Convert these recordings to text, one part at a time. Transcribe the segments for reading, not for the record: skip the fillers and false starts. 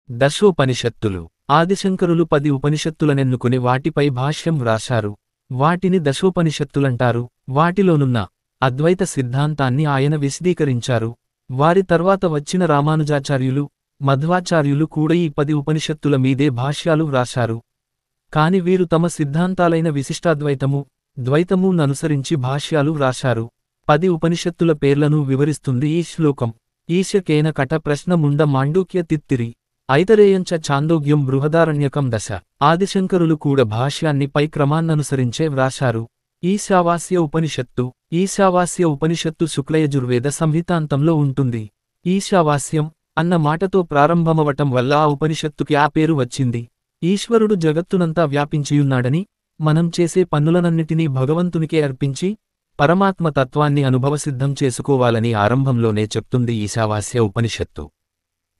దశోపనిషత్తులు. ఆదిశంకరులు 10 ఉపనిషత్తులనెన్నుకుని వాటిపై భాష్యం వ్రాశారు. వాటిని దశోపనిషత్తులంటారు. వాటిలోనున్న అద్వైత సిద్ధాంతాన్ని ఆయన విశదీకరించారు. వారి తర్వాత వచ్చిన రామానుజాచార్యులు, మధ్వాచార్యులు కూడా ఈ 10 ఉపనిషత్తుల మీదే భాష్యాలు వ్రాశారు. కాని వీరు తమ సిద్ధాంతాలైన విశిష్టాద్వైతము, ద్వైతము ననుసరించి భాష్యాలు వ్రాశారు. 10 ఉపనిషత్తుల పేర్లను వివరిస్తుంది ఈ శ్లోకం. ఈశకేన కట ప్రశ్న ముండ మాండూక్య తిత్తిరి ఐతరేయంచ చాందోగ్యం బృహదారణ్యకం దశ. ఆదిశంకరులు కూడా భాష్యాన్ని పై క్రమాన్ననుసరించే వ్రాశారు. ఈశావాస్య ఉపనిషత్తు. ఈశావాస్య ఉపనిషత్తు శుక్లయజుర్వేద సంహితాంతంలో ఉంటుంది. ఈశావాస్యం అన్న మాటతో ప్రారంభమవటం వల్ల ఆ ఉపనిషత్తుకి ఆ పేరు వచ్చింది. ఈశ్వరుడు జగత్తునంతా వ్యాపించియున్నాడని, మనం చేసే పనులనన్నిటినీ భగవంతునికే అర్పించి పరమాత్మ తత్వాన్ని అనుభవసిద్ధం చేసుకోవాలని ఆరంభంలోనే చెప్తుంది ఈశావాస్య ఉపనిషత్తు.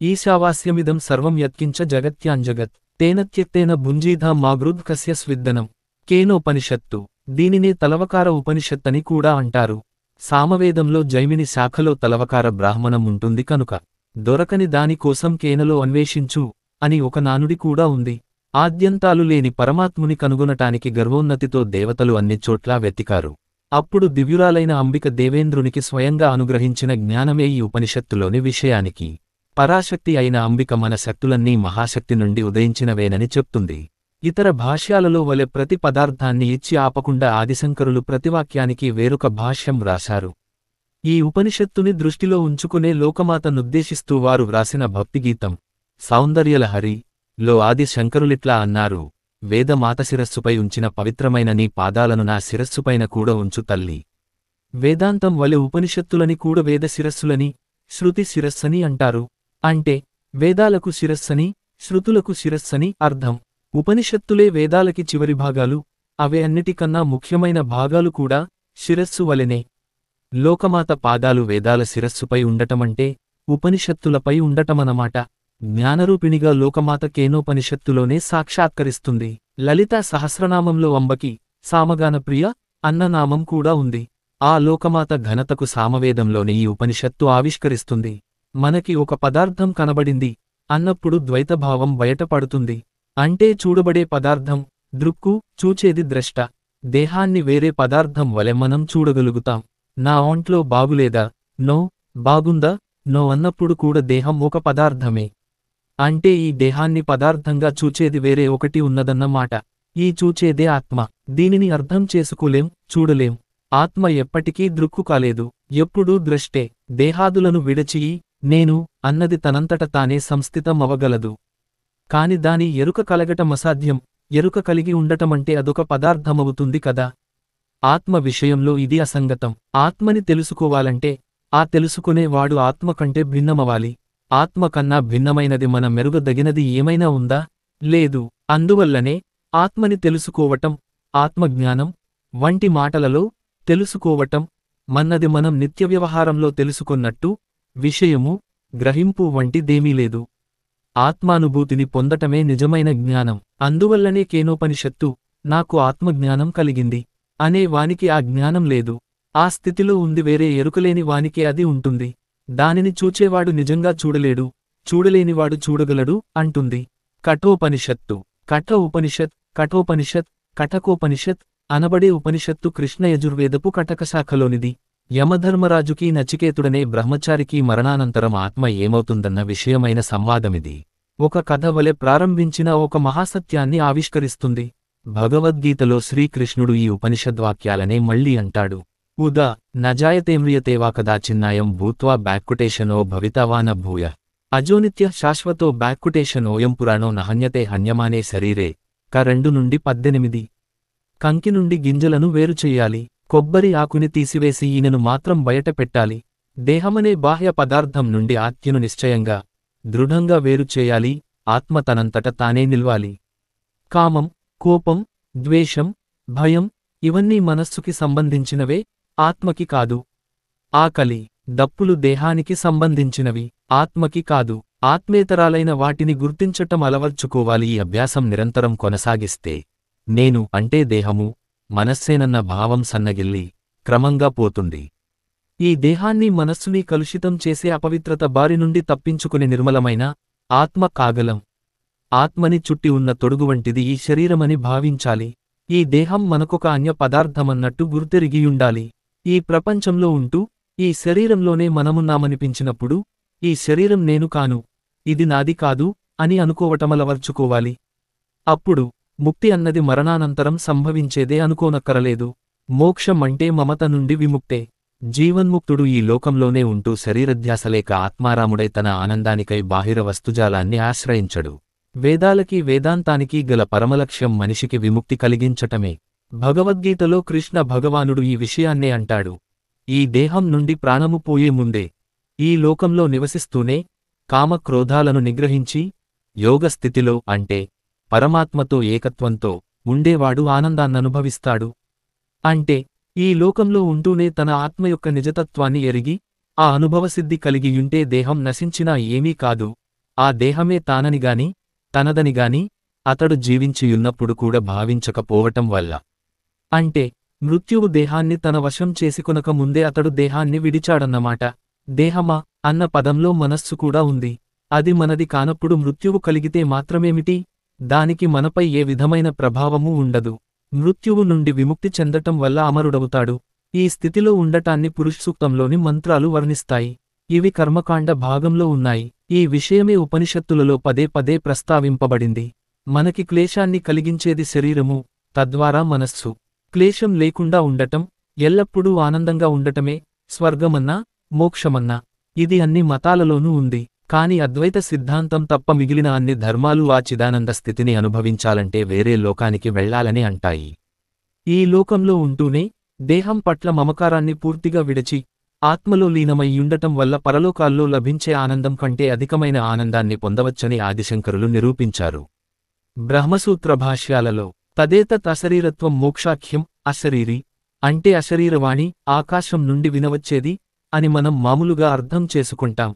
ఈశావాస్యమిదం సర్వం యత్కించ జగత్యాంజగత్ తేనత్యక్తేన భుంజీధా మాగృద్ కస్య స్విద్దనం. కేనోపనిషత్తు. దీనినే తలవకార ఉపనిషత్తని కూడా అంటారు. సామవేదంలో జైమిని శాఖలో తలవకార బ్రాహ్మణం ఉంటుంది కనుక దొరకని దానికోసం కేనలో అన్వేషించు అని ఒక నానుడి కూడా ఉంది. ఆద్యంతాలు లేని పరమాత్ముని కనుగొనటానికి గర్వోన్నతితో దేవతలు అన్ని చోట్లా వెతికారు. అప్పుడు దివ్యురాలైన అంబిక దేవేంద్రునికి స్వయంగా అనుగ్రహించిన జ్ఞానమే ఈ ఉపనిషత్తులోని విషయానికి. పరాశక్తి అయిన అంబిక మన శక్తులన్నీ మహాశక్తి నుండి ఉదయించినవేనని చెప్తుంది. ఇతర భాష్యాలలో వలె ప్రతి పదార్థాన్ని ఇచ్చి ఆపకుండా ఆదిశంకరులు ప్రతివాక్యానికి వేరొక భాష్యం వ్రాశారు. ఈ ఉపనిషత్తుని దృష్టిలో ఉంచుకునే లోకమాతనుద్దేశిస్తూ వారు వ్రాసిన భక్తిగీతం సౌందర్యలహరి లో ఆదిశంకరులిట్లా అన్నారు: వేదమాత శిరస్సుపై ఉంచిన పవిత్రమైన నీ పాదాలను నా శిరస్సుపైన కూడా ఉంచు తల్లి. వేదాంతం వలె ఉపనిషత్తులని కూడా వేద శిరస్సులని, శృతి శిరస్సని అంటారు. అంటే వేదాలకు శిరస్సని, శృతులకు శిరస్సని అర్థం. ఉపనిషత్తులే వేదాలకి చివరి భాగాలు. అవే అన్నిటికన్నా ముఖ్యమైన భాగాలు కూడా శిరస్సు వలెనే. లోకమాత పాదాలు వేదాల శిరస్సుపై ఉండటమంటే ఉపనిషత్తులపై ఉండటమనమాట. జ్ఞానరూపిణిగా లోకమాత కేనోపనిషత్తులోనే సాక్షాత్కరిస్తుంది. లలితా సహస్రనామంలో అంబకి, సామగానప్రియ అన్న నామం కూడా ఉంది. ఆ లోకమాత ఘనతకు సామవేదంలోని ఈ ఉపనిషత్తు ఆవిష్కరిస్తుంది. మనకి ఒక పదార్థం కనబడింది అన్నప్పుడు ద్వైతభావం బయటపడుతుంది. అంటే చూడబడే పదార్థం దృక్కు, చూచేది ద్రష్ట. దేహాన్ని వేరే పదార్థం వలె మనం చూడగలుగుతాం. నా ఒంట్లో బాగులేదా? నో. బాగుందా? నో అన్నప్పుడు కూడా దేహం ఒక పదార్థమే. అంటే ఈ దేహాన్ని పదార్థంగా చూచేది వేరే ఒకటి ఉన్నదన్నమాట. ఈ చూచేదే ఆత్మ. దీనిని అర్థం చేసుకోలేం, చూడలేం. ఆత్మ ఎప్పటికీ దృక్కు కాలేదు, ఎప్పుడూ ద్రష్టే. దేహాదులను విడచి నేను అన్నది తనంతట తానే సంస్థితమవగలదు. కాని దాని ఎరుక కలగటమసాధ్యం. ఎరుక కలిగి ఉండటమంటే అదొక పదార్థమవుతుంది కదా. ఆత్మ విషయంలో ఇది అసంగతం. ఆత్మని తెలుసుకోవాలంటే ఆ తెలుసుకునేవాడు ఆత్మ కంటే భిన్నమవాలి. ఆత్మ కన్నా భిన్నమైనది మన మెరుగదగినది ఏమైనా ఉందా? లేదు. అందువల్లనే ఆత్మని తెలుసుకోవటం, ఆత్మజ్ఞానం వంటి మాటలలో తెలుసుకోవటం మన్నది మనం నిత్యవ్యవహారంలో తెలుసుకొన్నట్టు విషయము, గ్రహింపు వంటిదేమీ లేదు. ఆత్మానుభూతిని పొందటమే నిజమైన జ్ఞానం. అందువల్లనే కేనోపనిషత్తు నాకు ఆత్మజ్ఞానం కలిగింది అనే వానికి ఆ జ్ఞానం లేదు. ఆ స్థితిలో ఉంది వేరే ఎరుకలేని వానికే అది ఉంటుంది. దానిని చూచేవాడు నిజంగా చూడలేడు, చూడలేనివాడు చూడగలడు అంటుంది. కఠోపనిషత్తు. కఠ ఉపనిషత్, కఠోపనిషత్, కఠకోపనిషత్ అనబడే ఉపనిషత్తు కృష్ణ యజుర్వేదపు కటకశాఖలోనిది. యమధర్మరాజుకీ నచికేతుడనే బ్రహ్మచారికి మరణానంతరం ఆత్మ ఏమవుతుందన్న విషయమైన సంవాదమిది. ఒక కథ వలె ప్రారంభించిన ఒక మహాసత్యాన్ని ఆవిష్కరిస్తుంది. భగవద్గీతలో శ్రీకృష్ణుడు ఈ ఉపనిషద్వాక్యాలనే మళ్ళీ అంటాడు. ఉదా నజాయతేమ్రియతేవా కదాచిన్నాయం భూత్వా బ్యాక్కుటేషనో భవితావాన భూయ అజోనిత్య శాశ్వతో బ్యాక్కుటేషనోయం పురాణో నహన్యతే హన్యమానే శరీరే. క 2-18. కంకి నుండి గింజలను వేరు చెయ్యాలి. కొబ్బరి ఆకుని తీసివేసి ఈనెను మాత్రం బయట పెట్టాలి. దేహమనే బాహ్య పదార్థం నుండి ఆత్మను నిశ్చయంగా, దృఢంగా వేరు చేయాలి. ఆత్మ తనంతట తానే నిల్వాలి. కామం, కోపం, ద్వేషం, భయం ఇవన్నీ మనస్సుకి సంబంధించినవే, ఆత్మకి కాదు. ఆకలి, దప్పులు దేహానికి సంబంధించినవి, ఆత్మకి కాదు. ఆత్మేతరాలైన వాటిని గుర్తించటం అలవర్చుకోవాలి. ఈ అభ్యాసం నిరంతరం కొనసాగిస్తే నేను అంటే దేహము, మనస్సేనన్న భావం సన్నగిల్లి క్రమంగా పోతుంది. ఈ దేహాన్ని మనస్సుని కలుషితం చేసే అపవిత్రత బారి నుండి తప్పించుకుని నిర్మలమైన ఆత్మ కాగలం. ఆత్మని చుట్టి ఉన్న తొడుగు వంటిది ఈ శరీరమని భావించాలి. ఈ దేహం మనకొక అన్య పదార్థమన్నట్టు గుర్తెరిగియుండాలి. ఈ ప్రపంచంలో ఉంటూ ఈ శరీరంలోనే మనమున్నామనిపించినప్పుడు ఈ శరీరం నేను కాను, ఇది నాది కాదు అని అనుకోవటమలవర్చుకోవాలి. అప్పుడు ముక్తి అన్నది మరణానంతరం సంభవించేదే అనుకోనక్కరలేదు. మోక్షం అంటే మమత నుండి విముక్తే. జీవన్ముక్తుడు ఈ లోకంలోనే ఉంటూ శరీరధ్యాసలేక ఆత్మారాముడై తన ఆనందానికై బాహిర వస్తుజాలాన్ని ఆశ్రయించడు. వేదాలకి వేదాంతానికి గల పరమలక్ష్యం మనిషికి విముక్తి కలిగించటమే. భగవద్గీతలో కృష్ణ భగవానుడు ఈ విషయాన్నే అంటాడు. ఈ దేహం నుండి ప్రాణము పోయే ముందే ఈ లోకంలో నివసిస్తూనే కామక్రోధాలను నిగ్రహించి యోగస్థితిలో అంటే పరమాత్మతో ఏకత్వంతో ఉండేవాడు ఆనందాన్ననుభవిస్తాడు. అంటే ఈ లోకంలో ఉంటూనే తన ఆత్మ యొక్క నిజతత్వాన్ని ఎరిగి ఆ అనుభవసిద్ధి కలిగియుంటే దేహం నశించినా ఏమీ కాదు, ఆ దేహమే తాననిగాని తనదనిగాని అతడు జీవించియున్నప్పుడు కూడా భావించకపోవటం వల్ల. అంటే మృత్యువు దేహాన్ని తన వశం చేసుకొనక ముందే అతడు దేహాన్ని విడిచాడన్నమాట. దేహమా అన్న పదంలో మనస్సు కూడా ఉంది. అది మనది కానప్పుడు మృత్యువు కలిగితే మాత్రమేమిటి? దానికి మనపై ఏ విధమైన ప్రభావమూ ఉండదు. మృత్యువు నుండి విముక్తి చెందటం వల్ల అమరుడవుతాడు. ఈ స్థితిలో ఉండటాన్ని పురుషసూక్తంలోని మంత్రాలు వర్ణిస్తాయి. ఇవి కర్మకాండ భాగంలో ఉన్నాయి. ఈ విషయమే ఉపనిషత్తులలో పదే పదే ప్రస్తావింపబడింది. మనకి క్లేశాన్ని కలిగించేది శరీరము, తద్వారా మనస్సు. క్లేశం లేకుండా ఉండటం, ఎల్లప్పుడూ ఆనందంగా ఉండటమే స్వర్గమన్నా మోక్షమన్నా. ఇది అన్ని మతాలలోనూ ఉంది. కాని అద్వైత సిద్ధాంతం తప్ప మిగిలిన అన్ని ధర్మాలు ఆ చిదానంద స్థితిని అనుభవించాలంటే వేరే లోకానికి వెళ్లాలని అంటాయి. ఈ లోకంలో ఉంటూనే దేహం పట్ల మమకారాన్ని పూర్తిగా విడిచి ఆత్మలో లీనమయ్యుండటం వల్ల పరలోకాల్లో లభించే ఆనందం కంటే అధికమైన ఆనందాన్ని పొందవచ్చని ఆదిశంకరులు నిరూపించారు. బ్రహ్మసూత్ర భాష్యాలలో తదేతత్ అశరీరత్వం మోక్షాఖ్యం, అశరీరి అంటే అశరీరవాణి, ఆకాశం నుండి వినవచ్చేది అని మనం మామూలుగా అర్థం చేసుకుంటాం.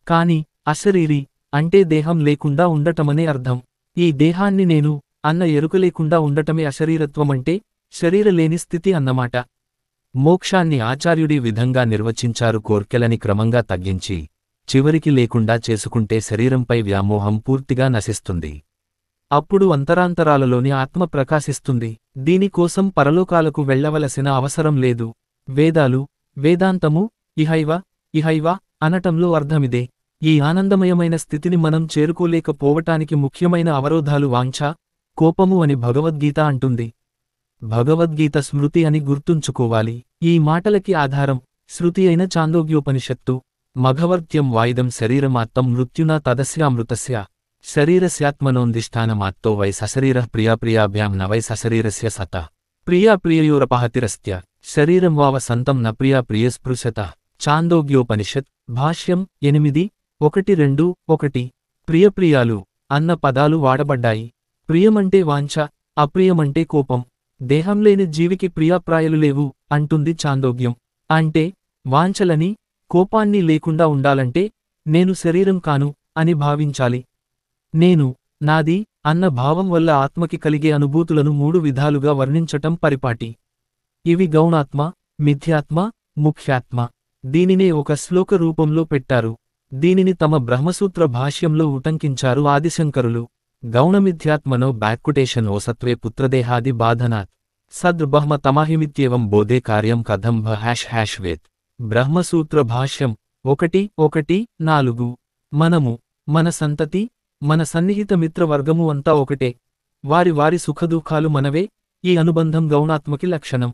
కాని అశరీరి అంటే దేహం లేకుండా ఉండటమనే అర్థం. ఈ దేహాన్ని నేను అన్న ఎరుక లేకుండా ఉండటమే అశరీరత్వమంటే శరీరలేని స్థితి అన్నమాట. మోక్షాన్ని ఆచార్యుడి విధంగా నిర్వచించారు. కోర్కెలని క్రమంగా తగ్గించి చివరికి లేకుండా చేసుకుంటే శరీరంపై వ్యామోహం పూర్తిగా నశిస్తుంది. అప్పుడు అంతరాంతరాలలోని ఆత్మ ప్రకాశిస్తుంది. దీనికోసం పరలోకాలకు వెళ్లవలసిన అవసరం లేదు. వేదాలు, వేదాంతము ఇహైవ అనటంలో అర్థమిదే. ఈ ఆనందమయమైన స్థితిని మనం చేరుకోలేకపోవటానికి ముఖ్యమైన అవరోధాలు వాంఛ, కోపము అని భగవద్గీత అంటుంది. భగవద్గీత స్మృతి అని గుర్తుంచుకోవాలి. ఈ మాటలకి ఆధారం శృతి అయిన చాందోగ్యోపనిషత్తు. మఘవర్త్యం వాయిదం శరీరమాత్తం మృత్యునా తదస్యామృతస్య శరీరస్యాత్మనోందిష్టానమాత్తో వై సశరీరః ప్రియాప్రియాభ్యాం న వై సశరీరస్య సత ప్రియాప్రియయోరపహతిరస్త్య శరీరం వావ సంతం న ప్రియాప్రియస్పృశత. చాందోగ్యోపనిషత్ భాష్యం 8:1-2. ప్రియప్రియాలు అన్న పదాలు వాడబడ్డాయి. ప్రియమంటే వాంఛ, అప్రియమంటే కోపం. దేహం లేని జీవికి ప్రియాప్రాయలు లేవు అంటుంది చాందోగ్యం. అంటే వాంఛలని, కోపాన్ని లేకుండా ఉండాలంటే నేను శరీరం కాను అని భావించాలి. నేను, నాది అన్న భావం వల్ల ఆత్మకి కలిగే అనుభూతులను 3 విధాలుగా వర్ణించటం పరిపాటి. ఇవి గౌణాత్మ, మిథ్యాత్మ, ముఖ్యాత్మ. దీనినే ఒక శ్లోక రూపంలో పెట్టారు. దీనిని తమ బ్రహ్మసూత్ర భాష్యంలో ఉటంకించారు ఆదిశంకరులు. గౌణమిథ్యాత్మనో బ్యాక్కుటేషన్ ఓసత్వే పుత్రదేహాది బాధనాత్ సద్బ్రహ్మ తమాహిమిత్యేవం బోధే కార్యం కథం వేత్. బ్రహ్మసూత్ర భాష్యం 1:1-4. మనము, మన సంతతి, మన సన్నిహిత మిత్రవర్గము అంతా ఒకటే. వారి వారి సుఖదుఖాలు మనవే. ఈ అనుబంధం గౌణాత్మకి లక్షణం.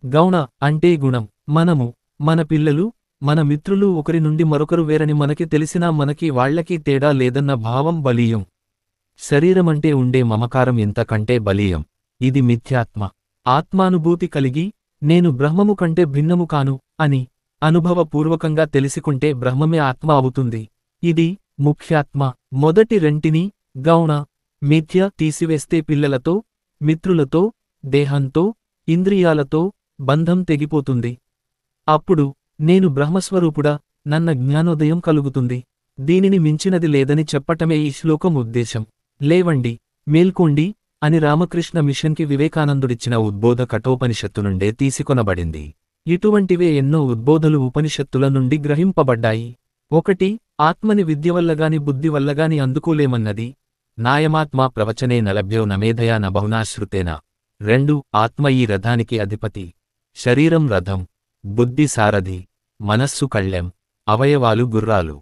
గౌణ అంటే గుణం. మనము, మన పిల్లలు, మన మిత్రులు ఒకరి నుండి మరొకరు వేరని మనకి తెలిసినా మనకి వాళ్లకి తేడా లేదన్న భావం బలీయం. శరీరమంటే ఉండే మమకారం ఇంతకంటే బలీయం. ఇది మిథ్యాత్మ. ఆత్మానుభూతి కలిగి నేను బ్రహ్మము కంటే భిన్నము కాను అని అనుభవపూర్వకంగా తెలిసికుంటే బ్రహ్మమే ఆత్మ అవుతుంది. ఇది ముఖ్యాత్మ. మొదటి రెంటిని గౌణ, మిథ్య తీసివేస్తే పిల్లలతో, మిత్రులతో, దేహంతో, ఇంద్రియాలతో బంధం తెగిపోతుంది. అప్పుడు నేను బ్రహ్మస్వరూపుడా నన్న జ్ఞానోదయం కలుగుతుంది. దీనిని మించినది లేదని చెప్పటమే ఈ శ్లోకం ఉద్దేశం. లేవండి, మేల్కోండి అని రామకృష్ణ మిషన్కి వివేకానందుడిచ్చిన ఉద్బోధ కఠోపనిషత్తు నుండే తీసుకొనబడింది. ఇటువంటివే ఎన్నో ఉద్బోధలు ఉపనిషత్తుల నుండి గ్రహింపబడ్డాయి. ఒకటి, ఆత్మని విద్యవల్లగాని బుద్ధివల్లగాని అందుకోలేమన్నది. నాయమాత్మా ప్రవచనే నలభ్యో నమేధయా నబహునాశ్రుతేన. 2, ఆత్మ ఈ రథానికి అధిపతి. శరీరం రథం, బుద్ధి సారథి, మనస్సు కళ్ళెం, అవయవాలు గుర్రాలు.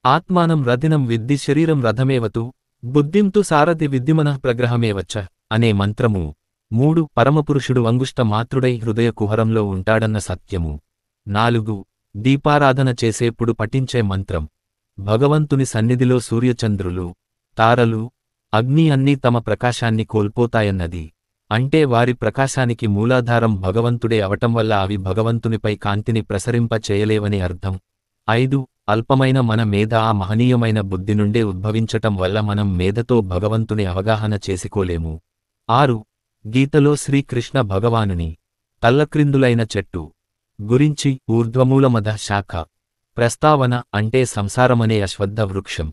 ఆత్మానం రథినం విద్ధి శరీరం రథమేవతు, బుద్ధింతు సారథి విద్ధిమనః ప్రగ్రహమేవచ్చ అనే మంత్రము. 3, పరమపురుషుడు అంగుష్ట మాతృడై హృదయ కుహరంలో ఉంటాడన్న సత్యము. 4, దీపారాధన చేసేప్పుడు పఠించే మంత్రం. భగవంతుని సన్నిధిలో సూర్యచంద్రులు, తారలు, అగ్ని అన్నీ తమ ప్రకాశాన్ని కోల్పోతాయన్నది. అంటే వారి ప్రకాశానికి మూలాధారం భగవంతుడే అవటం వల్ల అవి భగవంతునిపై కాంతిని ప్రసరింప చేయలేవని అర్థం. 5, అల్పమైన మన మేధ ఆ మహనీయమైన బుద్ధి నుండే ఉద్భవించటం వల్ల మనం మేధతో భగవంతుని అవగాహన చేసుకోలేము. 6, గీతలో శ్రీకృష్ణ భగవానుని తల్లక్రిందులైన చెట్టు గురించి ఊర్ధ్వమూలమధ శాఖ ప్రస్తావన అంటే సంసారమనే అశ్వత్థ వృక్షం.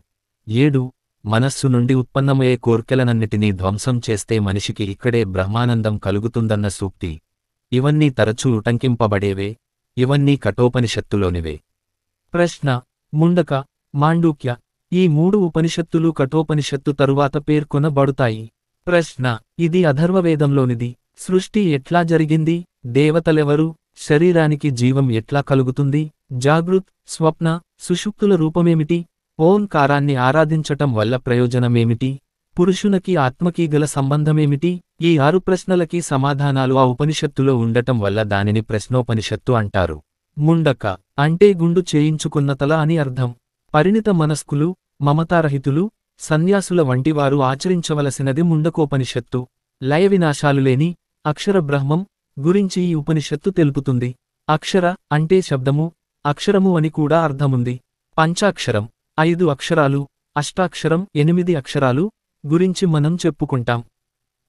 7, మనస్సు నుండి ఉత్పన్నమయ్యే కోర్కెలనన్నిటినీ ధ్వంసం చేస్తే మనిషికి ఇక్కడే బ్రహ్మానందం కలుగుతుందన్న సూక్తి. ఇవన్నీ తరచూ ఉటంకింపబడేవే, ఇవన్నీ కఠోపనిషత్తులోనివే. ప్రశ్న: ముండక, మాండూక్య ఈ 3 ఉపనిషత్తులు కఠోపనిషత్తు తరువాత పేర్కొనబడుతాయి. ప్రశ్న: ఇది అథర్వవేదంలోనిది. సృష్టి ఎట్లా జరిగింది? దేవతలెవరు? శరీరానికి జీవం ఎట్లా కలుగుతుంది? జాగృత్, స్వప్న, సుషుప్తుల రూపమేమిటి? ఓంకారాన్ని ఆరాధించటం వల్ల ప్రయోజనమేమిటి? పురుషునకి ఆత్మకీ గల సంబంధమేమిటి? ఈ 6 ప్రశ్నలకి సమాధానాలు ఆ ఉపనిషత్తులో ఉండటం వల్ల దానిని ప్రశ్నోపనిషత్తు అంటారు. ముండక అంటే గుండు చేయించుకున్న తల అని అర్థం. పరిణిత మనస్కులు, మమతారహితులు, సన్యాసుల వంటివారు ఆచరించవలసినది ముండకోపనిషత్తు. లయవినాశాలు లేని అక్షర బ్రహ్మం గురించి ఈ ఉపనిషత్తు తెలుపుతుంది. అక్షర అంటే శబ్దము, అక్షరము అని కూడా అర్థముంది. పంచాక్షరం 5 అక్షరాలు, అష్టాక్షరం 8 అక్షరాలు గురించి మనం చెప్పుకుంటాం.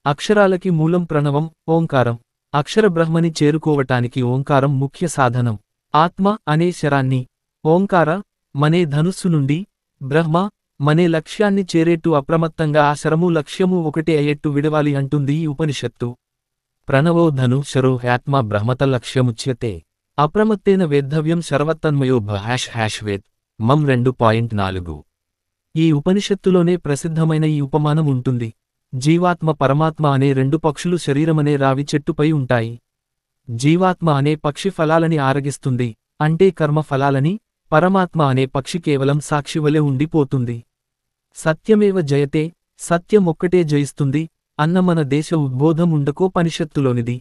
అక్షరాలకి మూలం ప్రణవం, ఓంకారం. అక్షర బ్రహ్మని చేరుకోవటానికి ఓంకారం ముఖ్య సాధనం. ఆత్మ అనే శరాన్ని, ఓంకార మనే ధనుస్సు నుండి, బ్రహ్మ మనే లక్ష్యాన్ని చేరేట్టు అప్రమత్తంగా ఆ శరము లక్ష్యము ఒకటే అయ్యేట్టు విడవాలి అంటుంది ఈ ఉపనిషత్తు. ప్రణవో ధను శరో హ్యాత్మ బ్రహ్మత లక్ష్యముచ్యతే. అప్రమత్తేన వేద్ధవ్యం శరవత్తన్మయో ##వేద్ మం 2.4. ఈ ఉపనిషత్తులోనే ప్రసిద్ధమైన ఈ ఉపమానం ఉంటుంది. జీవాత్మ పరమాత్మ అనే 2 పక్షులు శరీరమనే రావి చెట్టుపై ఉంటాయి. జీవాత్మ అనే పక్షి ఫలాలని ఆరగిస్తుంది, అంటే కర్మ ఫలాలని. పరమాత్మ అనే పక్షి కేవలం సాక్షివలె ఉండిపోతుంది. సత్యమేవ జయతే, సత్యం ఒక్కటే జయిస్తుంది అన్న మన దేశ ఉద్బోధం ముండకోపనిషత్తులోనిది.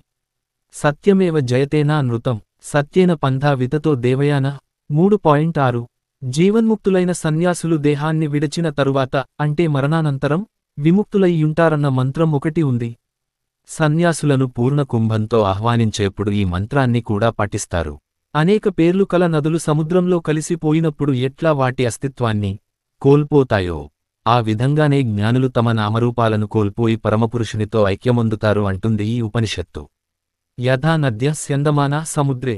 సత్యమేవ జయతేనా నృతం, సత్యేన పంథా వితతో దేవయాన. 3.6. జీవన్ముక్తులైన సన్యాసులు దేహాన్ని విడచిన తరువాత అంటే మరణానంతరం విముక్తులయ్యుంటారన్న మంత్రం ఒకటి ఉంది. సన్యాసులను పూర్ణ కుంభంతో ఆహ్వానించేప్పుడు ఈ మంత్రాన్ని కూడా పఠిస్తారు. అనేక పేర్లు కల నదులు సముద్రంలో కలిసిపోయినప్పుడు ఎట్లా వాటి అస్తిత్వాన్ని కోల్పోతాయో ఆ విధంగానే జ్ఞానులు తమ నామరూపాలను కోల్పోయి పరమపురుషునితో ఐక్యమొందుతారు అంటుంది ఈ ఉపనిషత్తు. యథా నద్య స్యందమానా సముద్రే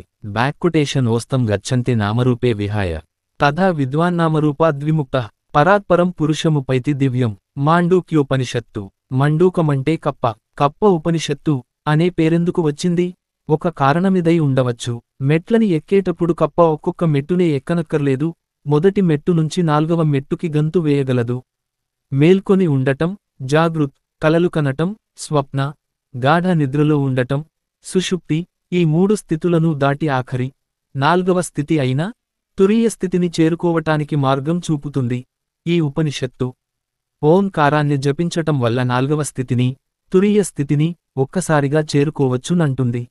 ఓస్తం గచ్చంతి నామరూపే విహాయ తథా విద్వాన్నామరూపాద్విముక్త పరాత్పరం పురుషముపైతి దివ్యం. మాండూక్యోపనిషత్తు. మండూకమంటే కప్ప. కప్ప ఉపనిషత్తు అనే పేరెందుకు వచ్చింది? ఒక కారణమిదై ఉండవచ్చు. మెట్లని ఎక్కేటప్పుడు కప్ప ఒక్కొక్క మెట్టునే ఎక్కనక్కర్లేదు, మొదటి మెట్టు నుంచి 4వ మెట్టుకి గంతు వేయగలదు. మేల్కొని ఉండటం, జాగృత్ కలలు కనటం, స్వప్న గాఢ నిద్రలో ఉండటం, సుషుప్తి ఈ 3 స్థితులను దాటి ఆఖరి 4వ స్థితి అయిన తురీయ స్థితిని చేరుకోవటానికి మార్గం చూపుతుంది ఈ ఉపనిషత్తు. ఓంకారాన్ని జపించటం వల్ల 4వ స్థితిని, తురీయ స్థితిని ఒక్కసారిగా చేరుకోవచ్చునంటుంది.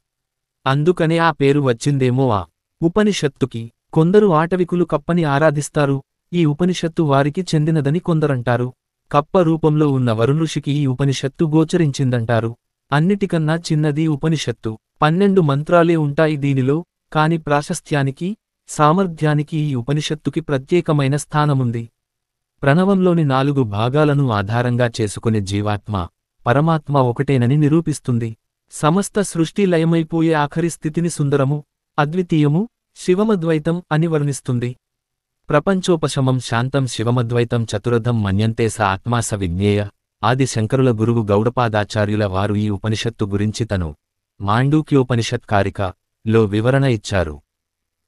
అందుకనే ఆ పేరు వచ్చిందేమో ఆ ఉపనిషత్తుకి. కొందరు ఆటవికులు కప్పని ఆరాధిస్తారు, ఈ ఉపనిషత్తు వారికి చెందినదని కొందరంటారు. కప్ప రూపంలో ఉన్న వరుణృషికి ఈ ఉపనిషత్తు గోచరించిందంటారు. అన్నిటికన్నా చిన్నది ఉపనిషత్తు. 12 మంత్రాలే ఉంటాయి దీనిలో, కాని ప్రాశస్త్యానికి, సామర్థ్యానికి ఈ ఉపనిషత్తుకి ప్రత్యేకమైన స్థానముంది. ప్రణవంలోని 4 భాగాలను ఆధారంగా చేసుకుని జీవాత్మ, పరమాత్మ ఒకటేనని నిరూపిస్తుంది. సమస్త సృష్టి లయమైపోయే ఆఖరి స్థితిని సుందరము, అద్వితీయము, శివమద్వైతం అని వర్ణిస్తుంది. ప్రపంచోపశమం శాంతం శివమద్వైతం చతురథం మన్యంతే స ఆత్మా స విజ్ఞేయ. ఆది శంకరుల గురువు గౌడపాదాచార్యుల వారు ఈ ఉపనిషత్తు గురించి తను మాండూక్యోపనిషత్ కారిక లో వివరణ ఇచ్చారు.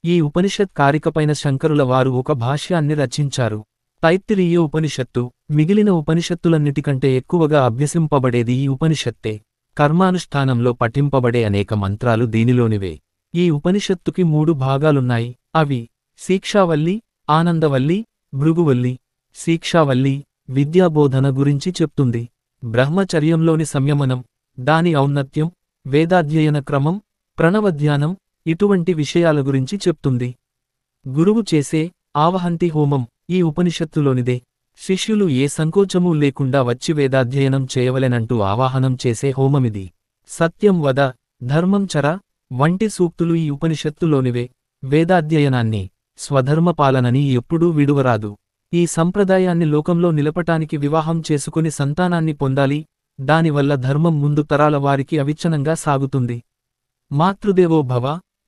ఈ ఉపనిషత్ కారికపైన శంకరుల వారు ఒక భాష్యాన్ని రచించారు. తైత్తిరీయ ఉపనిషత్తు మిగిలిన ఉపనిషత్తులన్నిటికంటే ఎక్కువగా అభ్యసింపబడేది ఈ ఉపనిషత్తే. కర్మానుష్ఠానంలో పఠింపబడే అనేక మంత్రాలు దీనిలోనివే. ఈ ఉపనిషత్తుకి 3 భాగాలున్నాయి. అవి శిక్షావల్లి, ఆనందవల్లి, భృగువల్లి. శిక్షావల్లి విద్యాబోధన గురించి చెప్తుంది. బ్రహ్మచర్యంలోని సంయమనం, దాని ఔన్నత్యం, వేదాధ్యయన క్రమం, ప్రణవధ్యానం ఇటువంటి విషయాల గురించి చెప్తుంది. గురువు చేసే ఆవహంతి హోమం ఈ ఉపనిషత్తులోనిదే. శిష్యులు ఏ సంకోచమూ లేకుండా వచ్చి వేదాధ్యయనం చేయవలెనంటూ ఆవాహనం చేసే హోమమిది. సత్యం వద, ధర్మం చర వంటి సూక్తులు ఈ ఉపనిషత్తులోనివే. వేదాధ్యయనాన్ని, స్వధర్మపాలనని ఎప్పుడూ విడువరాదు. ఈ సంప్రదాయాన్ని లోకంలో నిలపటానికి వివాహం చేసుకుని సంతానాన్ని పొందాలి. దానివల్ల ధర్మం ముందు తరాల వారికి అవిచ్ఛిన్నంగా సాగుతుంది. మాతృదేవో భవ,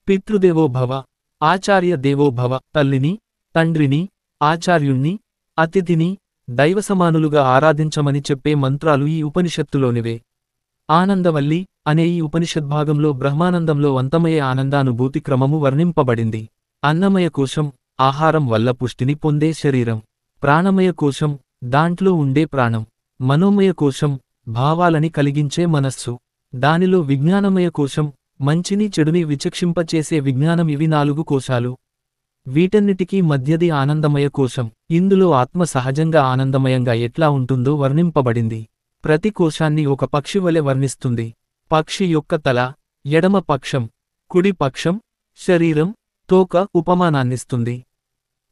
పితృదేవో భవ, ఆచార్య దేవో భవ. తల్లిని, తండ్రిని, ఆచార్యుణ్ణి, అతిథిని దైవసమానులుగా ఆరాధించమని చెప్పే మంత్రాలు ఈ ఉపనిషత్తులోనివే. ఆనందవల్లి అనే ఈ ఉపనిషద్భాగంలో బ్రహ్మానందంలో అంతమయ్యే ఆనందానుభూతి క్రమము వర్ణింపబడింది. అన్నమయ కోశం ఆహారం వల్ల పుష్టిని పొందే శరీరం. ప్రాణమయ కోశం దాంట్లో ఉండే ప్రాణం. మనోమయ కోశం భావాలని కలిగించే మనస్సు. దానిలో విజ్ఞానమయ కోశం మంచిని చెడుని విచక్షింపచేసే విజ్ఞానం. ఇవి 4 కోశాలు. వీటన్నిటికీ మధ్యది ఆనందమయ కోశం. ఇందులో ఆత్మ సహజంగా ఆనందమయంగా ఎట్లా ఉంటుందో వర్ణింపబడింది. ప్రతి కోశాన్ని ఒక పక్షి వలె వర్ణిస్తుంది. పక్షి యొక్క తల, ఎడమ పక్షం, కుడి పక్షం, శరీరం, తోక ఉపమానాన్నిస్తుంది.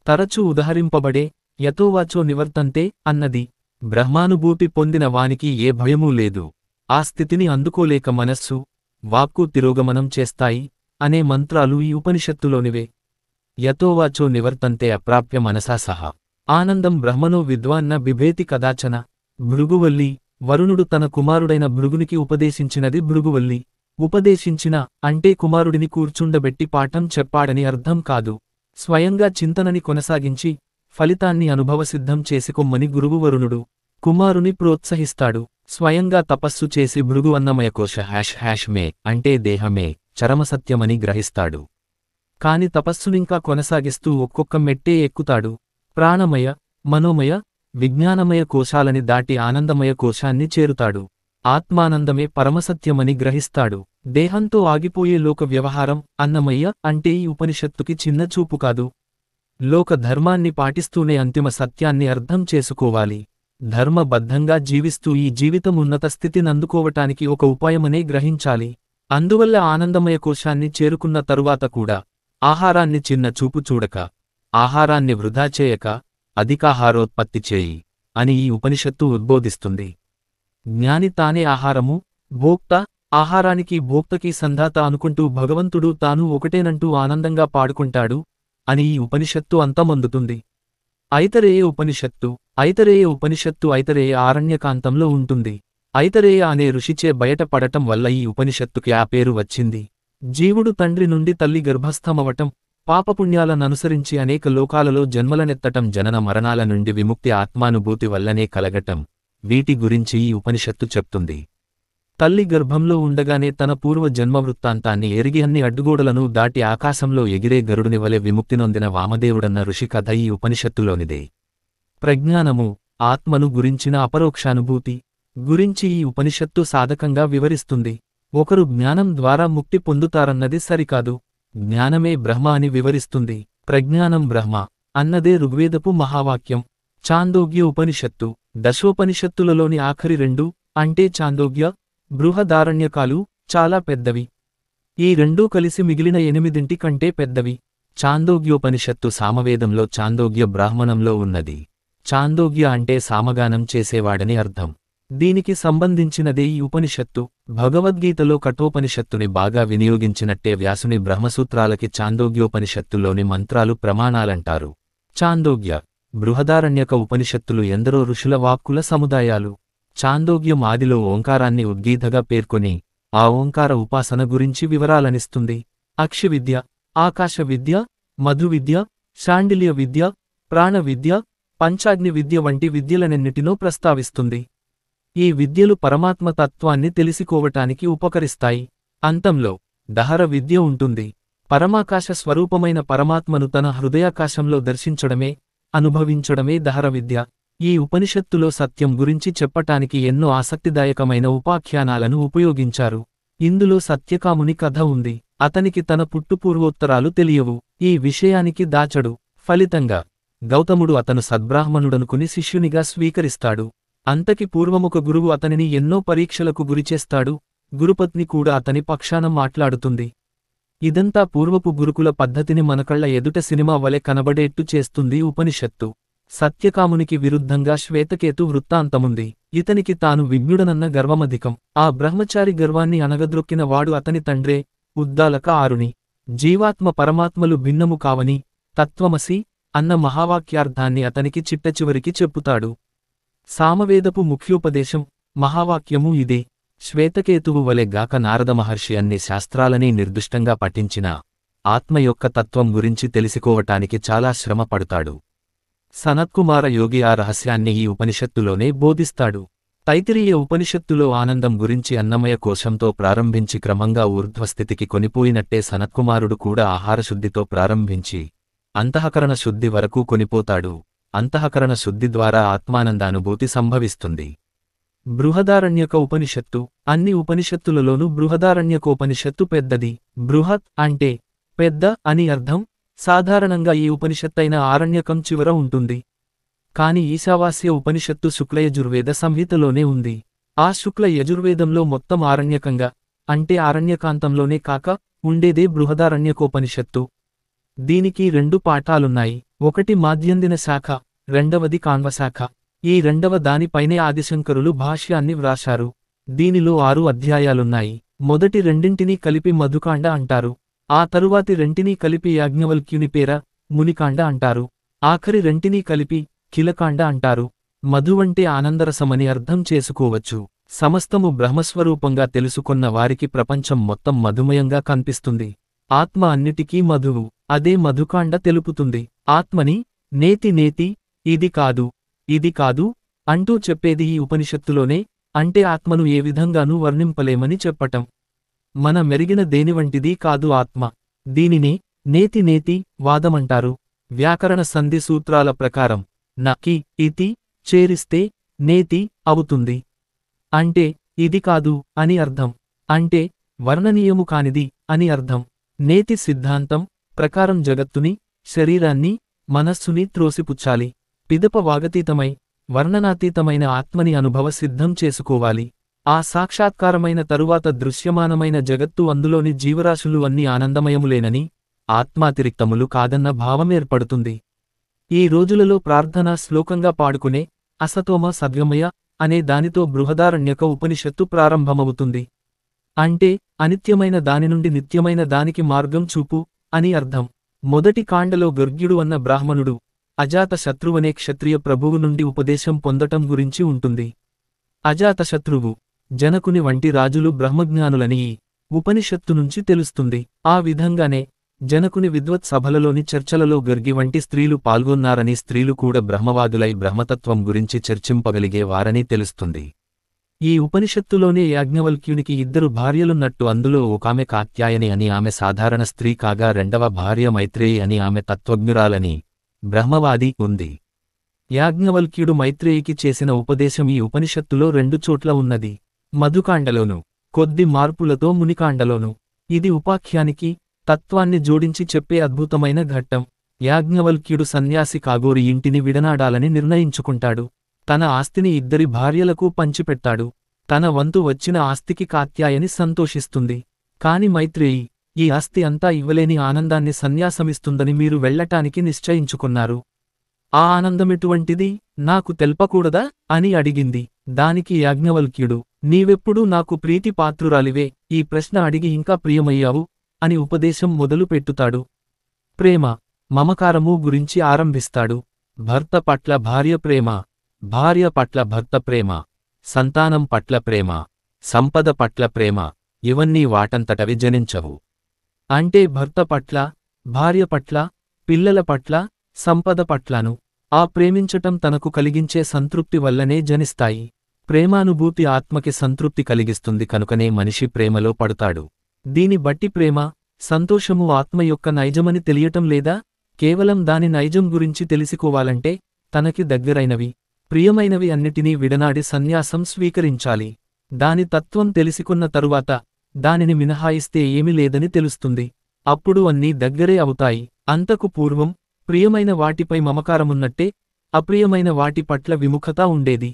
తరచూ ఉదహరింపబడే యతోవాచో నివర్తంతే అన్నది. బ్రహ్మానుభూతి పొందిన వానికి ఏ భయమూ లేదు. ఆ స్థితిని అందుకోలేక మనస్సు, వాక్కు తిరోగమనం చేస్తాయి అనే మంత్రాలు ఈ ఉపనిషత్తులోనివే. యతోవాచో నివర్తంతే అప్రాప్య మనసా సహా. ఆనందం బ్రహ్మనో విద్వాన్న బిభేతి కదాచన. భృగువల్లి వరుణుడు తన కుమారుడైన భృగునికి ఉపదేశించినది భృగువల్లి. ఉపదేశించిన అంటే కుమారుడిని కూర్చుండబెట్టి పాఠం చెప్పాడని అర్థం కాదు. స్వయంగా చింతనని కొనసాగించి ఫలితాన్ని అనుభవసిద్ధం చేసుకొమ్మని గురువు వరుణుడు. కుమారుని ప్రోత్సహిస్తాడు. స్వయంగా తపస్సు చేసి భృగు అన్నమయకోశ మే అంటే దేహమే చరమసత్యమని గ్రహిస్తాడు. కాని తపస్సునింకా కొనసాగిస్తూ ఒక్కొక్క మెట్టే ఎక్కుతాడు. ప్రాణమయ, మనోమయ, విజ్ఞానమయ కోశాలని దాటి ఆనందమయ కోశాన్ని చేరుతాడు. ఆత్మానందమే పరమసత్యమని గ్రహిస్తాడు. దేహంతో ఆగిపోయే లోక వ్యవహారం అన్నమయ్య అంటే ఈ ఉపనిషత్తుకి చిన్న చూపు కాదు. లోక ధర్మాన్ని పాటిస్తూనే అంతిమ సత్యాన్ని అర్థం చేసుకోవాలి. ధర్మబద్ధంగా జీవిస్తూ ఈ జీవితం ఉన్నత స్థితినందుకోవటానికి ఒక ఉపాయమనే గ్రహించాలి. అందువల్ల ఆనందమయ కోశాన్ని చేరుకున్న తరువాత కూడా ఆహారాన్ని చిన్న చూపు చూడక, ఆహారాన్ని వృధా చేయక అధికాహారోత్పత్తి చేయి అని ఈ ఉపనిషత్తు ఉద్బోధిస్తుంది. జ్ఞాని తానే ఆహారము, భోక్త, ఆహారానికి భోక్తకి సంధాత అనుకుంటూ భగవంతుడు తాను ఒకటేనంటూ ఆనందంగా పాడుకుంటాడు అని ఈ ఉపనిషత్తు అంతమొందుతుంది. ఐతరేయ ఉపనిషత్తు ఐతరేయ ఆరణ్యకాంతంలో ఉంటుంది. ఐతరేయ అనే ఋషిచే బయటపడటం వల్ల ఈ ఉపనిషత్తుకి ఆ పేరు వచ్చింది. జీవుడు తండ్రి నుండి తల్లి గర్భస్థమవటం, పాపపుణ్యాలననుసరించి అనేక లోకాలలో జన్మలనెత్తటం, జనన మరణాల నుండి విముక్తి ఆత్మానుభూతి వల్లనే కలగటం, వీటి గురించి ఈ ఉపనిషత్తు చెప్తుంది. తల్లి గర్భంలో ఉండగానే తన పూర్వ జన్మవృత్తాంతాన్ని ఎరిగి అన్ని అడ్డుగోడలను దాటి ఆకాశంలో ఎగిరే గరుడుని వలె విముక్తినొందిన వామదేవుడన్న ఋషి కథ ఈ ఉపనిషత్తులోనిదే. ప్రజ్ఞానము, ఆత్మను గురించిన అపరోక్షానుభూతి గురించి ఈ ఉపనిషత్తు సాధకంగా వివరిస్తుంది. ఒకరు జ్ఞానం ద్వారా ముక్తి పొందుతారన్నది సరికాదు. జ్ఞానమే బ్రహ్మ అని వివరిస్తుంది. ప్రజ్ఞానం బ్రహ్మ అన్నదే ఋగ్వేదపు మహావాక్యం. చాందోగ్య ఉపనిషత్తు దశోపనిషత్తులలోని ఆఖరి 2 అంటే చాందోగ్య, బృహదారణ్యకాలు చాలా పెద్దవి. ఈ 2 కలిసి మిగిలిన 8 కంటే పెద్దవి. చాందోగ్యోపనిషత్తు సామవేదంలో చాందోగ్య బ్రాహ్మణంలో ఉన్నది. చాందోగ్య అంటే సామగానం చేసేవాడని అర్థం. దీనికి సంబంధించినదే ఈ ఉపనిషత్తు. భగవద్గీతలో కఠోపనిషత్తుని బాగా వినియోగించినట్టే వ్యాసుని బ్రహ్మసూత్రాలకి చాందోగ్యోపనిషత్తులోని మంత్రాలు ప్రమాణాలంటారు. చాందోగ్య, బృహదారణ్యక ఉపనిషత్తులు ఎందరో ఋషుల వాక్కుల సముదాయాలు. చాందోగ్యం ఆదిలో ఓంకారాన్ని ఉద్గీతగా పేర్కొని ఆ ఓంకార ఉపాసన గురించి వివరాలనిస్తుంది. అక్షి విద్య, ఆకాశ విద్య, మధు విద్య, శాండిల్య విద్య, ప్రాణ విద్య, పంచాగ్ని విద్య వంటి విద్యలనెన్నిటినో ప్రస్తావిస్తుంది. ఈ విద్యలు పరమాత్మ తత్వాన్ని తెలిసికోవటానికి ఉపకరిస్తాయి. అంతంలో దహర విద్య ఉంటుంది. పరమాకాశ స్వరూపమైన పరమాత్మను తన హృదయాకాశంలో దర్శించడమే, అనుభవించడమే దహర విద్య. ఈ ఉపనిషత్తులో సత్యం గురించి చెప్పటానికి ఎన్నో ఆసక్తిదాయకమైన ఉపాఖ్యానాలను ఉపయోగించారు. ఇందులో సత్యకాముని కథ ఉంది. అతనికి తన పుట్టుపూర్వోత్తరాలు తెలియవు. ఈ విషయానికి దాచడు. ఫలితంగా గౌతముడు అతను సద్బ్రాహ్మణుడనుకుని శిష్యునిగా స్వీకరిస్తాడు. అంతకి పూర్వముక గురువు అతనిని ఎన్నో పరీక్షలకు గురిచేస్తాడు. గురుపత్ని కూడా అతని పక్షాన మాట్లాడుతుంది. ఇదంతా పూర్వపు గురుకుల పద్ధతిని మనకళ్ల ఎదుట సినిమా వలె కనబడేట్టు చేస్తుంది ఉపనిషత్తు. సత్యకామునికి విరుద్ధంగా శ్వేతకేతు వృత్తాంతముంది. ఇతనికి తాను విజ్ఞుడనన్న గర్వమధికం. ఆ బ్రహ్మచారి గర్వాన్ని అనగద్రొక్కిన వాడు అతని తండ్రే ఉద్దాలక ఆరుని. జీవాత్మ పరమాత్మలు భిన్నము కావని, తత్వమసి అన్న మహావాక్యార్థాన్ని అతనికి చిట్టచివరికి చెప్పుతాడు. సామవేదపు ముఖ్యోపదేశం, మహావాక్యము ఇదే. శ్వేతకేతువు వలె గాక నారద మహర్షి అన్ని శాస్త్రాలనీ నిర్దిష్టంగా పఠించిన ఆత్మ యొక్క తత్వం గురించి తెలుసుకోవటానికి చాలా శ్రమ పడుతాడు. సనత్కుమార యోగి ఆ రహస్యాన్ని ఈ ఉపనిషత్తులోనే బోధిస్తాడు. తైత్తిరీయ ఉపనిషత్తులో ఆనందం గురించి అన్నమయ కోశంతో ప్రారంభించి క్రమంగా ఊర్ధ్వస్థితికి కొనిపోయినట్టే సనత్కుమారుడు కూడా ఆహారశుద్ధితో ప్రారంభించి అంతఃకరణ శుద్ధి వరకు కొనిపోతాడు. అంతఃకరణ శుద్ధి ద్వారా ఆత్మానందానుభూతి సంభవిస్తుంది. బృహదారణ్యక ఉపనిషత్తు. అన్ని ఉపనిషత్తులలోనూ బృహదారణ్యకోపనిషత్తు పెద్దది. బృహత్ అంటే పెద్ద అని అర్థం. సాధారణంగా ఈ ఉపనిషత్తైన ఆరణ్యకం చివర ఉంటుంది. కాని ఈశావాస్య ఉపనిషత్తు శుక్లయజుర్వేద సంహితలోనే ఉంది. ఆ శుక్ల యజుర్వేదంలో మొత్తం ఆరణ్యకంగా అంటే ఆరణ్యకాంతంలోనే కాక ఉండేదే బృహదారణ్యకోపనిషత్తు. దీనికి 2 పాఠాలున్నాయి. ఒకటి మాధ్యందిన శాఖ, రెండవది కాన్వశాఖ. ఈ రెండవ దానిపైనే ఆదిశంకరులు భాష్యాన్ని వ్రాశారు. దీనిలో 6 అధ్యాయాలున్నాయి. మొదటి రెండింటినీ కలిపి మధుకాండ అంటారు. ఆ తరువాతి రెంటినీ కలిపి యాజ్ఞవల్క్యుని పేర మునికాండ అంటారు. ఆఖరి రెంటినీ కలిపి కిలకాండ అంటారు. మధువంటే ఆనందరసమని అర్థం చేసుకోవచ్చు. సమస్తము బ్రహ్మస్వరూపంగా తెలుసుకొన్న వారికి ప్రపంచం మొత్తం మధుమయంగా కనిపిస్తుంది. ఆత్మ అన్నిటికీ మధువు. అదే మధుకాండ తెలుపుతుంది. ఆత్మని నేతి నేతి, ఇది కాదు ఇది కాదు అంటూ చెప్పేది ఈ ఉపనిషత్తులోనే. అంటే ఆత్మను ఏ విధంగానూ వర్ణింపలేమని చెప్పటం. మన మెరిగిన దేనివంటిదీ కాదు ఆత్మ. దీనినే నేతి నేతి వాదమంటారు. వ్యాకరణ సంధి సూత్రాల ప్రకారం నకి ఇతి చేరిస్తే నేతి అవుతుంది. అంటే ఇది కాదు అని అర్థం. అంటే వర్ణనీయము కానిది అని అర్థం. నేతి సిద్ధాంతం ప్రకారం జగత్తుని, శరీరాన్ని, మనస్సుని త్రోసిపుచ్చాలి. పిదప వాగతీతమై వర్ణనాతీతమైన ఆత్మని అనుభవ సిద్ధం చేసుకోవాలి. ఆ సాక్షాత్కారమైన తరువాత దృశ్యమానమైన జగత్తు, అందులోని జీవరాశులు అన్ని ఆనందమయములేనని, ఆత్మాతిరిక్తములు కాదన్న భావమేర్పడుతుంది. ఈ రోజులలో ప్రార్థనా శ్లోకంగా పాడుకునే అసతోమ సద్గమయ అనే దానితో బృహదారణ్యక ఉపనిషత్తు ప్రారంభమవుతుంది. అంటే అనిత్యమైన దాని నుండి నిత్యమైన దానికి మార్గం చూపు అని అర్థం. మొదటి కాండలో గర్గ్యుడు అన్న బ్రాహ్మణుడు అజాతశత్రువనే క్షత్రియ ప్రభువు నుండి ఉపదేశం పొందటం గురించి ఉంటుంది. అజాతశత్రువు, జనకుని వంటి రాజులు బ్రహ్మజ్ఞానులని ఈ ఉపనిషత్తు నుంచి తెలుస్తుంది. ఆ విధంగానే జనకుని విద్వత్ సభలలోని చర్చలలో గర్గి వంటి స్త్రీలు పాల్గొన్నారని, స్త్రీలు కూడా బ్రహ్మవాదులై బ్రహ్మతత్వం గురించి చర్చింపగలిగే వారని తెలుస్తుంది. ఈ ఉపనిషత్తులోనే యాజ్ఞవల్క్యునికి 2 భార్యలున్నట్టు, అందులో ఒకామె కాత్యాయని అని ఆమె సాధారణ స్త్రీ కాగా, రెండవ భార్య మైత్రేయి అని ఆమె తత్వజ్ఞురాలని బ్రహ్మవాది ఉంది. యాజ్ఞవల్క్యుడు మైత్రేయికి చేసిన ఉపదేశం ఈ ఉపనిషత్తులో 2 చోట్ల ఉన్నది. మధుకాండలోను, కొద్ది మార్పులతో మునికాండలోను. ఇది ఉపాఖ్యానికి, తత్వాన్ని జోడించి చెప్పే అద్భుతమైన ఘట్టం. యాజ్ఞవల్క్యుడు సన్యాసి కాగోరి ఇంటిని విడనాడాలని నిర్ణయించుకుంటాడు. తన ఆస్తిని 2 భార్యలకు పంచిపెట్టాడు. తన వంతు వచ్చిన ఆస్తికి కాత్యాయని సంతోషిస్తుంది. కాని మైత్రేయి, ఈ ఆస్తి అంతా ఇవ్వలేని ఆనందాన్ని సన్యాసమిస్తుందని మీరు వెళ్లటానికి నిశ్చయించుకున్నారు. ఆ ఆనందమెటువంటిది నాకు తెల్పకూడదా అని అడిగింది. దానికి యాజ్ఞవల్క్యుడు, నీవెప్పుడూ నాకు ప్రీతి పాత్రురాలివే, ఈ ప్రశ్న అడిగి ఇంకా ప్రియమయ్యావు అని ఉపదేశం మొదలు పెట్టుతాడు. ప్రేమ, మమకారము గురించి ఆరంభిస్తాడు. భర్త పట్ల భార్య ప్రేమ, భార్య పట్ల భర్త ప్రేమ, సంతానం పట్ల ప్రేమ, సంపద పట్ల ప్రేమ, ఇవన్నీ వాటంతటవి జనించవు. అంటే భర్త పట్ల, భార్య పట్ల, పిల్లల పట్ల, సంపద పట్లను ఆ ప్రేమించటం తనకు కలిగించే సంతృప్తి వల్లనే జనిస్తాయి. ప్రేమానుభూతి ఆత్మకి సంతృప్తి కలిగిస్తుంది కనుకనే మనిషి ప్రేమలో పడుతాడు. దీని బట్టి ప్రేమ, సంతోషము ఆత్మ యొక్క నైజమని తెలియటం లేదా? కేవలం దాని నైజం గురించి తెలుసుకోవాలంటే తనకి దగ్గరైనవి, ప్రియమైనవి అన్నిటినీ విడనాడి సన్యాసం స్వీకరించాలి. దాని తత్వం తెలిసికున్న తరువాత దానిని మినహాయిస్తే ఏమీ లేదని తెలుస్తుంది. అప్పుడు అన్నీ దగ్గరే అవుతాయి. అంతకు పూర్వం ప్రియమైన వాటిపై మమకారమున్నట్టే అప్రియమైన వాటి పట్ల విముఖత ఉండేది.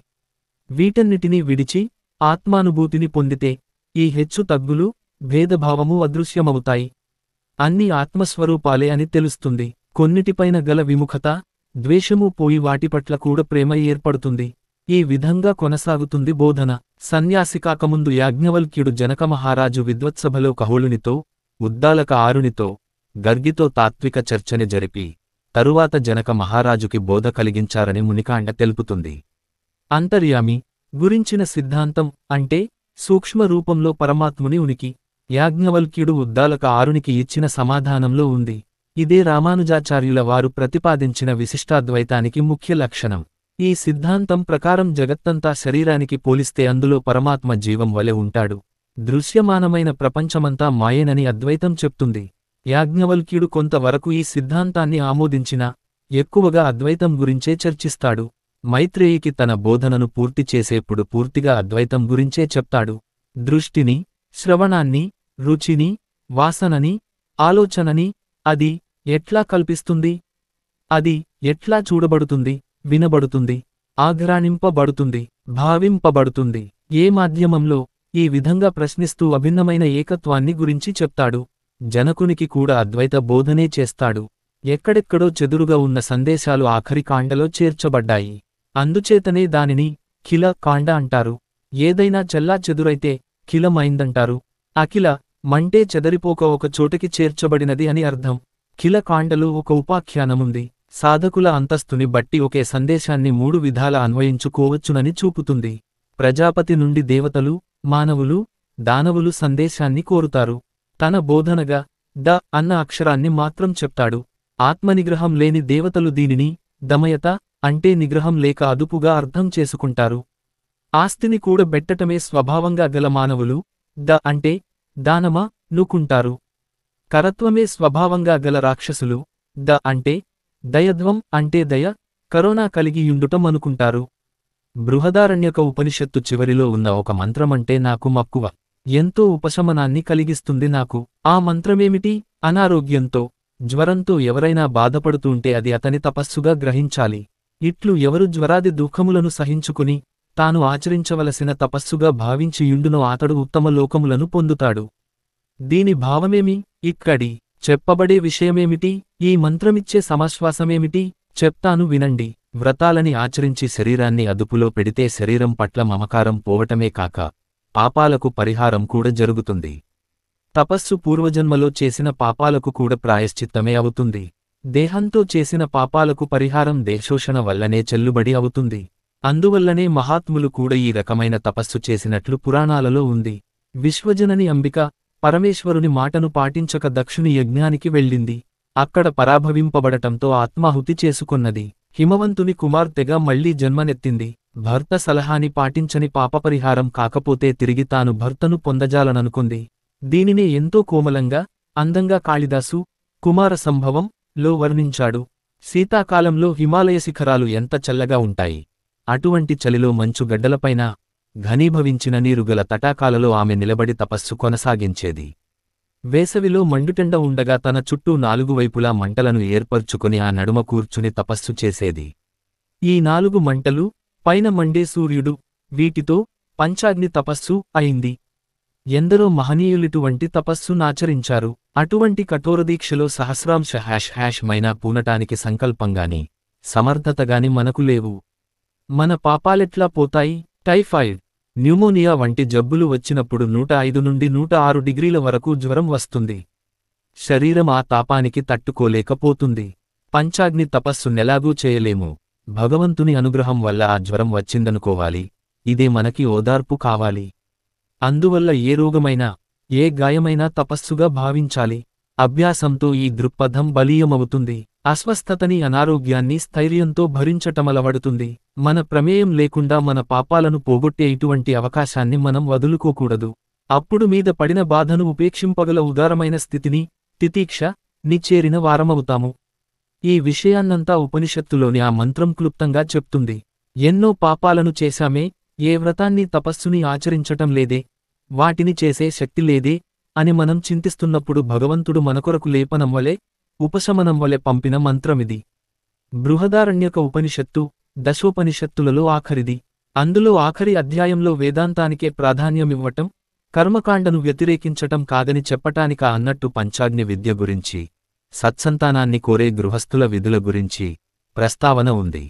వీటన్నిటినీ విడిచి ఆత్మానుభూతిని పొందితే ఈ హెచ్చు తగ్గులు, భేదభావము అదృశ్యమవుతాయి. అన్నీ ఆత్మస్వరూపాలే అని తెలుస్తుంది. కొన్నిటిపైన గల విముఖత, ద్వేషము పోయి వాటిపట్ల కూడా ప్రేమ ఏర్పడుతుంది. ఈ విధంగా కొనసాగుతుంది బోధన. సన్యాసికాకముందు యాజ్ఞవల్క్యుడు జనక మహారాజు విద్వత్సభలో కహోళునితో, ఉద్దాలక ఆరునితో, గర్గితో తాత్విక చర్చని జరిపి తరువాత జనక మహారాజుకి బోధ కలిగించారని మునికాండ తెలుపుతుంది. అంతర్యామి గురించిన సిద్ధాంతం అంటే సూక్ష్మ రూపంలో పరమాత్ముని ఉనికి యాజ్ఞవల్క్యుడు ఉద్దాలక ఆరునికి ఇచ్చిన సమాధానంలో ఉంది. ఇదే రామానుజాచార్యుల వారు ప్రతిపాదించిన విశిష్టాద్వైతానికి ముఖ్య లక్షణం. ఈ సిద్ధాంతం ప్రకారం జగత్తంతా శరీరానికి పోలిస్తే అందులో పరమాత్మ జీవం వలె ఉంటాడు. దృశ్యమానమైన ప్రపంచమంతా మాయేనని అద్వైతం చెప్తుంది. యాజ్ఞవల్క్యుడు కొంతవరకు ఈ సిద్ధాంతాన్ని ఆమోదించినా ఎక్కువగా అద్వైతం గురించే చర్చిస్తాడు. మైత్రేయికి తన బోధనను పూర్తి చేసేప్పుడు పూర్తిగా అద్వైతం గురించే చెప్తాడు. దృష్టిని, శ్రవణాన్ని, రుచిని, వాసనని, ఆలోచనని అది ఎట్లా కల్పిస్తుంది? అది ఎట్లా చూడబడుతుంది, వినబడుతుంది, ఆఘ్రాణింపబడుతుంది, భావింపబడుతుంది, ఏ మాధ్యమంలో? ఈ విధంగా ప్రశ్నిస్తూ అభిన్నమైన ఏకత్వాన్ని గురించి చెప్తాడు. జనకునికి కూడా అద్వైత బోధనే చేస్తాడు. ఎక్కడెక్కడో చెదురుగా ఉన్న సందేశాలు ఆఖరి కాండలో చేర్చబడ్డాయి. అందుచేతనే దానిని ఖిల కాండ అంటారు. ఏదైనా చెల్లా చెదురైతే ఖిలమైందంటారు. అఖిల మంటే చెదరిపోక ఒక చోటకి చేర్చబడినది అని అర్థం. ఖిల కాండలో ఒక ఉపాఖ్యానముంది. సాధకుల అంతస్తుని బట్టి ఒకే సందేశాన్ని 3 విధాల అన్వయించుకోవచ్చునని చూపుతుంది. ప్రజాపతి నుండి దేవతలు, మానవులు, దానవులు సందేశాన్ని కోరుతారు. తన బోధనగా ద అన్న అక్షరాన్ని మాత్రం చెప్తాడు. ఆత్మనిగ్రహం లేని దేవతలు దీనిని దమయత అంటే నిగ్రహం లేక అదుపుగా అర్థం చేసుకుంటారు. ఆస్తిని కూడబెట్టటమే స్వభావంగా గల మానవులు ద అంటే దానమా నుకుంటారు. కరత్వమే స్వభావంగా గల రాక్షసులు ద అంటే దయధ్వం అంటే దయ, కరుణ కలిగియుండుటం అనుకుంటారు. బృహదారణ్యక ఉపనిషత్తు చివరిలో ఉన్న ఒక మంత్రమంటే నాకు మక్కువ. ఎంతో ఉపశమనాన్ని కలిగిస్తుంది నాకు. ఆ మంత్రమేమిటి? అనారోగ్యంతో, జ్వరంతో ఎవరైనా బాధపడుతుంటే అది అతని తపస్సుగా గ్రహించాలి. ఇట్లు ఎవరు జ్వరాది దుఃఖములను సహించుకుని తాను ఆచరించవలసిన తపస్సుగా భావించియుండునో అతడు ఉత్తమ లోకములను పొందుతాడు. దీని భావమేమి? ఇక్కడి చెప్పబడే విషయమేమిటి? ఈ మంత్రమిచ్చే సమాశ్వాసమేమిటి? చెప్తాను వినండి. వ్రతాలని ఆచరించి శరీరాన్ని అదుపులో పెడితే శరీరం పట్ల మమకారం పోవటమే కాక పాపాలకు పరిహారం కూడా జరుగుతుంది. తపస్సు పూర్వజన్మలో చేసిన పాపాలకు కూడా ప్రాయశ్చిత్తమే అవుతుంది. దేహంతో చేసిన పాపాలకు పరిహారం దేశోషణ వల్లనే చెల్లుబడి అవుతుంది. అందువల్లనే మహాత్ములు కూడా ఈ రకమైన తపస్సు చేసినట్లు పురాణాలలో ఉంది. విశ్వజనని అంబిక పరమేశ్వరుని మాటను పాటించక దక్షుని యజ్ఞానికి వెళ్ళింది. అక్కడ పరాభవింపబడటంతో ఆత్మాహుతి చేసుకొన్నది. హిమవంతుని కుమార్తెగా మళ్లీ జన్మనెత్తింది. భర్త సలహాని పాటించని పాపపరిహారం కాకపోతే తిరిగి తాను భర్తను పొందజాలననుకుంది. దీనినే ఎంతో కోమలంగా, అందంగా కాళిదాసు కుమార సంభవం లో వర్ణించాడు. శీతాకాలంలో హిమాలయ శిఖరాలు ఎంత చల్లగా ఉంటాయి. అటువంటి చలిలో మంచు గడ్డలపైన ఘనీభవించిన నీరుగల తటాకాలలో ఆమె నిలబడి తపస్సు కొనసాగించేది. వేసవిలో మండుటెండ ఉండగా తన చుట్టూ 4 వైపులా మంటలను ఏర్పర్చుకుని ఆ నడుమ కూర్చుని తపస్సు చేసేది. ఈ 4 మంటలు, పైన మండే సూర్యుడు, వీటితో పంచాగ్ని తపస్సు అయింది. ఎందరో మహనీయులిటువంటి తపస్సునాచరించారు. అటువంటి కఠోరదీక్షలో సహస్రాంశ మైనా పూనటానికి సంకల్పంగాని సమర్థతగాని మనకు లేవు. మన పాపాలెట్లా పోతాయి? టైఫాయిడ్, న్యూమోనియా వంటి జబ్బులు వచ్చినప్పుడు 105 నుండి 106 డిగ్రీల వరకు జ్వరం వస్తుంది. శరీరం ఆ తాపానికి తట్టుకోలేకపోతుంది. పంచాగ్ని తపస్సు నెలాగూ చేయలేము. భగవంతుని అనుగ్రహం వల్ల ఆ జ్వరం వచ్చిందనుకోవాలి. ఇదే మనకి ఓదార్పు కావాలి. అందువల్ల ఏ రోగమైనా, ఏ గాయమైనా తపస్సుగా భావించాలి. అభ్యాసంతో ఈ దృక్పథం బలీయమవుతుంది. అస్వస్థతని, అనారోగ్యాన్ని స్థైర్యంతో భరించటమలవడుతుంది. మన ప్రమేయం లేకుండా మన పాపాలను పోగొట్టే ఇటువంటి అవకాశాన్ని మనం వదులుకోకూడదు. అప్పుడు మీద పడిన బాధను ఉపేక్షింపగల ఉదారమైన స్థితిని, తితీక్ష నిచేరిన వారమవుతాము. ఈ విషయాన్నంతా ఉపనిషత్తులోని ఆ మంత్రం క్లుప్తంగా చెప్తుంది. ఎన్నో పాపాలను చేశామే, ఏ వ్రతాన్ని తపస్సుని ఆచరించటం లేదే, వాటిని చేసే శక్తి లేదే అని మనం చింతిస్తున్నప్పుడు భగవంతుడు మనకొరకు లేపనం వలె, ఉపశమనం వలె పంపిన మంత్రమిది. బృహదారణ్యక ఉపనిషత్తు దశోపనిషత్తులలో ఆఖరిది. అందులో ఆఖరి అధ్యాయంలో వేదాంతానికే ప్రాధాన్యమివ్వటం, కర్మకాండను వ్యతిరేకించటం కాదని చెప్పటానిక అన్నట్టు పంచాగ్ని విద్య గురించి, సత్సంతానాన్ని కోరే గృహస్థుల విధుల గురించి ప్రస్తావన ఉంది.